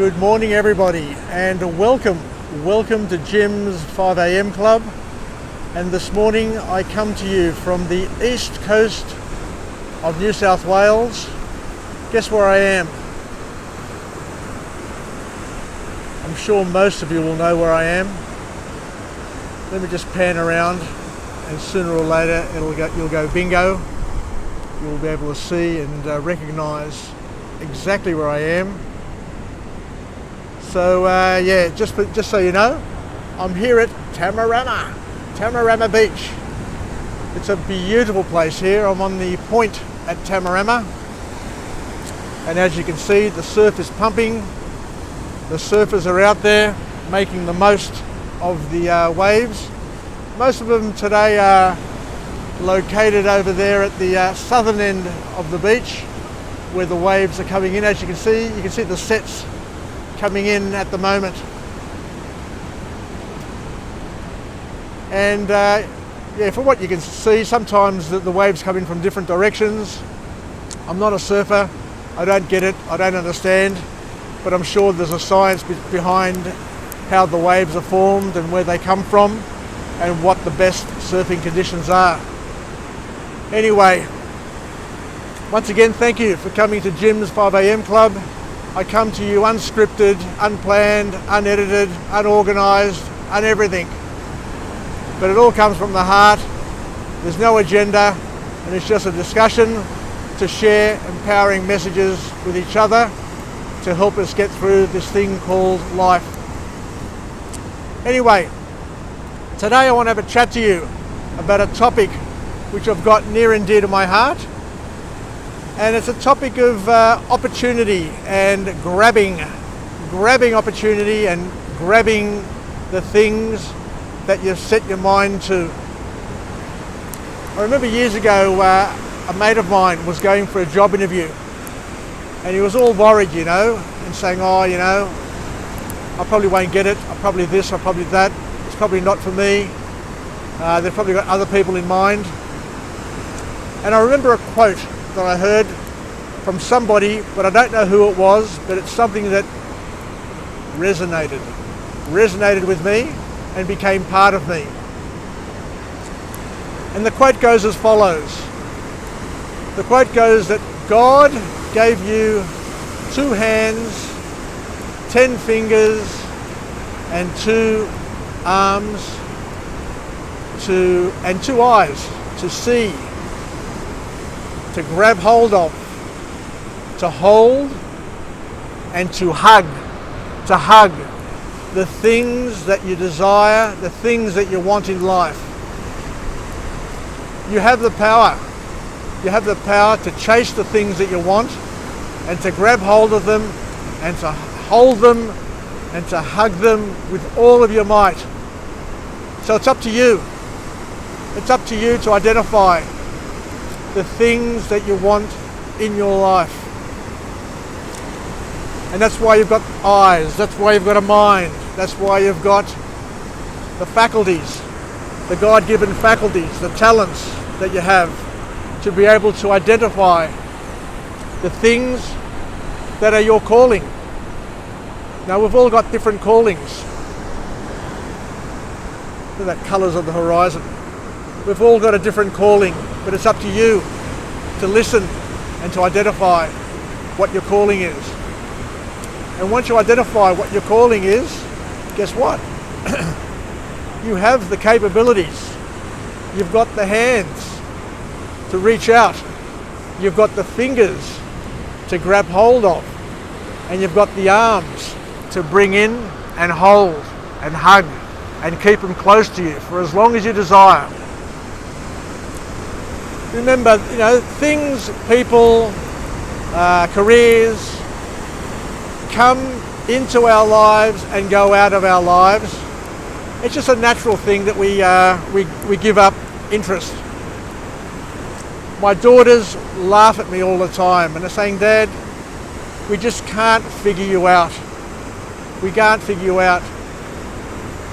Good morning everybody, and welcome to Jim's 5am Club. And this morning I come to you from the east coast of New South Wales. Guess where I am? I'm sure most of you will know where I am. Let me just pan around, and sooner or later you'll go bingo. You'll be able to see and recognise exactly where I am. So just so you know, I'm here at Tamarama Beach. It's a beautiful place here. I'm on the point at Tamarama, and as you can see, the surf is pumping. The surfers are out there making the most of the waves. Most of them today are located over there at the southern end of the beach, where the waves are coming in. As you can see the sets coming in at the moment. And from what you can see, sometimes the waves come in from different directions. I'm not a surfer, I don't get it, I don't understand, but I'm sure there's a science behind how the waves are formed and where they come from and what the best surfing conditions are. Anyway, once again, thank you for coming to Jim's 5am Club. I come to you unscripted, unplanned, unedited, unorganised, everything. But it all comes from the heart. There's no agenda, and it's just a discussion to share empowering messages with each other to help us get through this thing called life. Anyway, today I want to have a chat to you about a topic which I've got near and dear to my heart. And it's a topic of opportunity and grabbing opportunity and grabbing the things that you've set your mind to. I remember years ago, a mate of mine was going for a job interview, and he was all worried, and saying, I probably won't get it, I'm probably this, I'm probably that, it's probably not for me, they've probably got other people in mind. And I remember a quote that I heard from somebody, but I don't know who it was, but it's something that resonated with me and became part of me. And the quote goes as follows. The quote goes that God gave you 2 hands, 10 fingers, and 2 arms, and 2 eyes to see, to grab hold of, to hold, and to hug the things that you desire, the things that you want in life. You have the power. You have the power to chase the things that you want, and to grab hold of them, and to hold them, and to hug them with all of your might. So it's up to you. It's up to you to identify the things that you want in your life. And that's why you've got eyes, that's why you've got a mind, that's why you've got the faculties, the God-given faculties, the talents that you have to be able to identify the things that are your calling. Now, we've all got different callings. Look at that colours of the horizon. We've all got a different calling, but it's up to you to listen and to identify what your calling is. And once you identify what your calling is, guess what? You have the capabilities. You've got the hands to reach out. You've got the fingers to grab hold of. And you've got the arms to bring in and hold and hug and keep them close to you for as long as you desire. Remember, things, people, careers come into our lives and go out of our lives. It's just a natural thing that we give up interest. My daughters laugh at me all the time, and they're saying, Dad, we just can't figure you out. We can't figure you out.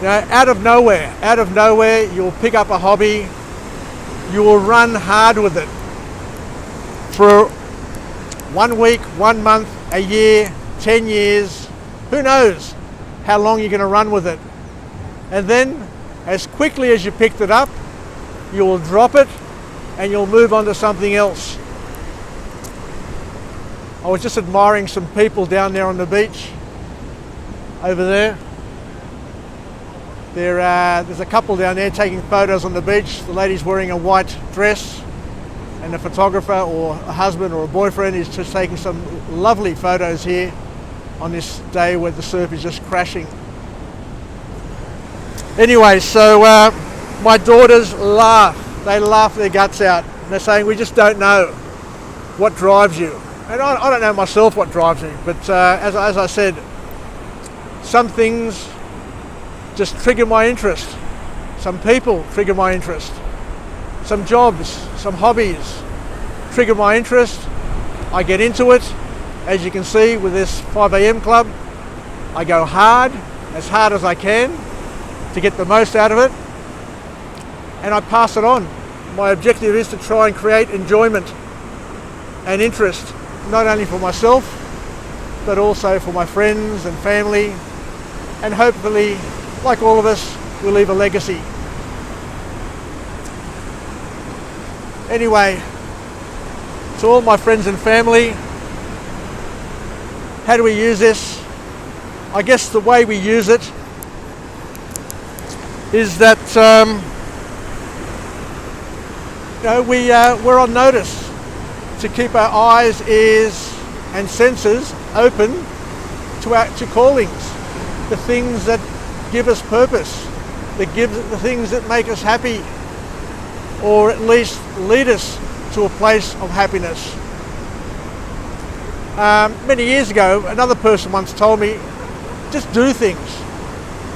Out of nowhere, you'll pick up a hobby, you will run hard with it for 1 week, 1 month, a year, 10 years, Who knows how long you're going to run with it? And then, as quickly as you picked it up, you will drop it and you'll move on to something else. I was just admiring some people down there on the beach, over there. There's a couple down there taking photos on the beach. The lady's wearing a white dress, and the photographer or a husband or a boyfriend is just taking some lovely photos here on this day where the surf is just crashing. Anyway, so my daughters laugh. They laugh their guts out. They're saying, we just don't know what drives you. And I don't know myself what drives me, but as I said, some things just trigger my interest. Some people trigger my interest. Some jobs, some hobbies trigger my interest. I get into it. As you can see with this 5 a.m. club, I go hard as I can to get the most out of it, and I pass it on. My objective is to try and create enjoyment and interest, not only for myself, but also for my friends and family, and hopefully, like all of us, we'll leave a legacy. Anyway, to all my friends and family, how do we use this? I guess the way we use it is that we're on notice to keep our eyes, ears and senses open to callings, the things that give us purpose, the things that make us happy, or at least lead us to a place of happiness. Many years ago, another person once told me, just do things,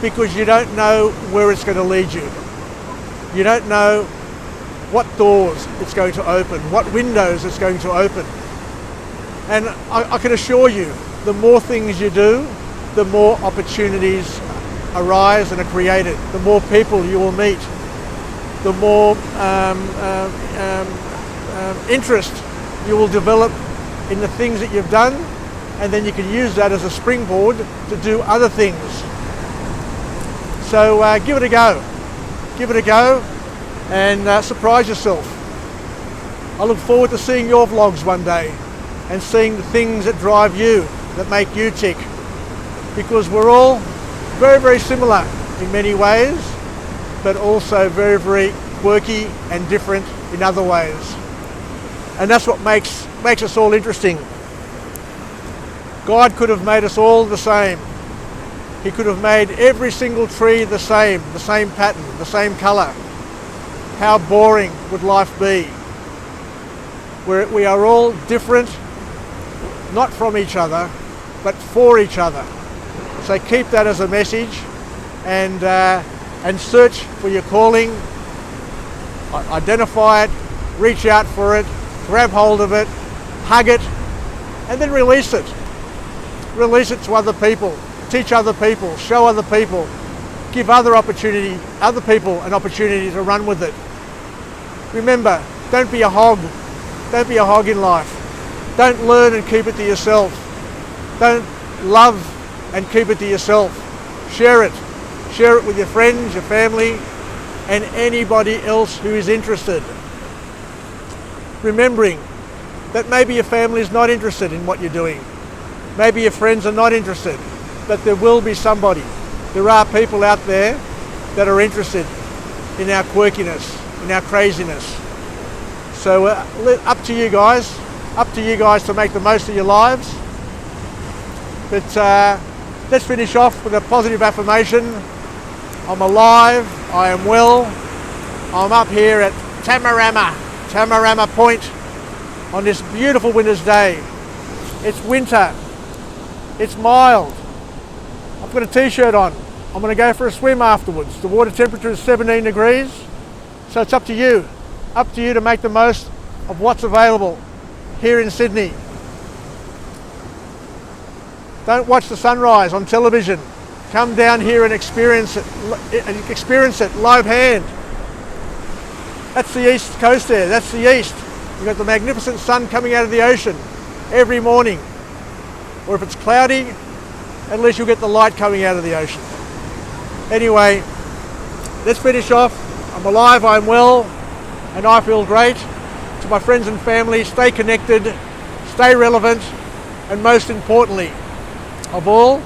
because you don't know where it's going to lead you. You don't know what doors it's going to open, what windows it's going to open. And I can assure you, the more things you do, the more opportunities arise and are created, the more people you will meet, the more interest you will develop in the things that you've done, and then you can use that as a springboard to do other things. So give it a go. Give it a go and surprise yourself. I look forward to seeing your vlogs one day and seeing the things that drive you, that make you tick, because we're all very, very similar in many ways, but also very, very quirky and different in other ways. And that's what makes us all interesting. God could have made us all the same. He could have made every single tree the same pattern, the same colour. How boring would life be? We are all different, not from each other, but for each other. So keep that as a message, and search for your calling, identify it, reach out for it, grab hold of it, hug it, and then release it. Release it to other people, teach other people, show other people, give other people an opportunity to run with it. Remember, don't be a hog. Don't be a hog in life. Don't learn and keep it to yourself. Don't love and keep it to yourself. Share it. Share it with your friends, your family, and anybody else who is interested. Remembering that maybe your family is not interested in what you're doing. Maybe your friends are not interested, but there will be somebody. There are people out there that are interested in our quirkiness, in our craziness. So up to you guys. Up to you guys to make the most of your lives. But let's finish off with a positive affirmation. I'm alive, I am well. I'm up here at Tamarama Point on this beautiful winter's day. It's winter, it's mild. I've got a t-shirt on. I'm going to go for a swim afterwards. The water temperature is 17 degrees, so it's up to you to make the most of what's available here in Sydney. Don't watch the sunrise on television. Come down here and experience it live hand. That's the east coast there, that's the east. You've got the magnificent sun coming out of the ocean every morning. Or if it's cloudy, at least you'll get the light coming out of the ocean. Anyway, let's finish off. I'm alive, I'm well, and I feel great. To my friends and family, stay connected, stay relevant, and most importantly of all,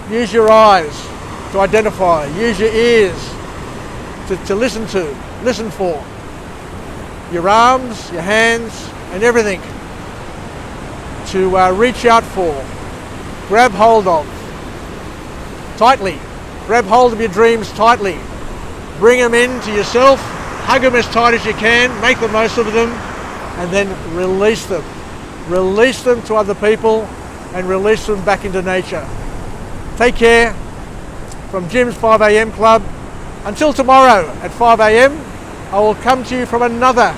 use your eyes to identify, use your ears to listen to, listen for, your arms, your hands, and everything to reach out for, grab hold of tightly, grab hold of your dreams tightly, bring them into yourself, hug them as tight as you can, make the most of them, and then release them. Release them to other people and release them back into nature. Take care from Jim's 5 a.m. Club. Until tomorrow at 5 a.m, I will come to you from another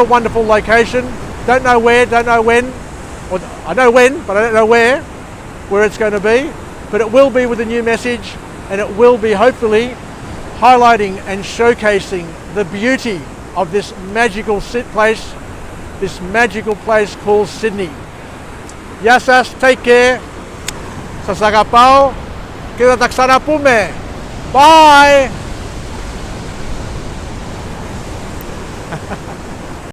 wonderful location. Don't know where, don't know when, or I know when, but I don't know where it's going to be. But it will be with a new message, and it will be hopefully highlighting and showcasing the beauty of this magical place called Sydney. Yasas, take care. Sasagapao, kita taksana pume. Bye!